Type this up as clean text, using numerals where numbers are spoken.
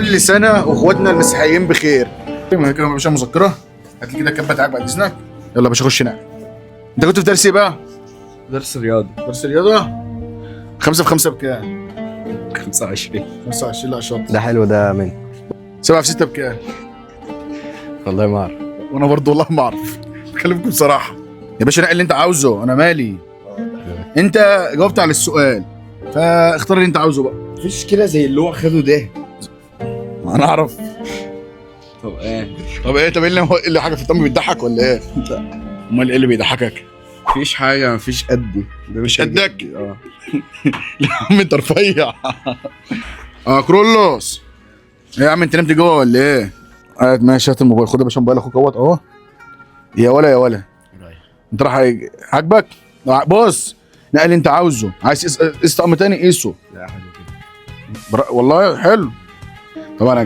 كل سنه واخواتنا المسيحيين بخير. ما هي كده يا باشا مذكره. هات لي كده الكاب بتاعك بعد اذنك. يلا يا باشا خش نام. انت كنت في درس ايه بقى؟ درس رياضي. درس رياضه. 5 في 5 بكام؟ 25. 25. لا شاطر. ده حلو ده مني. 7 في 6 بكام؟ والله ما اعرف. وانا برضه والله ما اعرف. بكلمكم بصراحه يا باشا. نقي اللي انت عاوزه، انا مالي. انت جاوبت على السؤال فاختار اللي انت عاوزه بقى. مفيش كده زي اللي هو خده ده. انا اعرف. طب ايه؟ طب ايه اللي حاجه في الطم بيضحك ولا ايه؟ لا امال ايه اللي بيضحكك؟ مفيش حاجه، مفيش قدي. ده مش قدك؟ اه. يا عم انت رفيع. كرولوس. ايه يا عم انت نمت جوه ولا ايه؟ ماشي هات الموبايل. خد يا باشا موبايل اخوك اهوت اهو. يا ولا يا ولا. انت راح عاجبك؟ بص نقل اللي انت عاوزه. عايز قيس طقم تاني قيسه. لا حلو كده. والله حلو. طبعا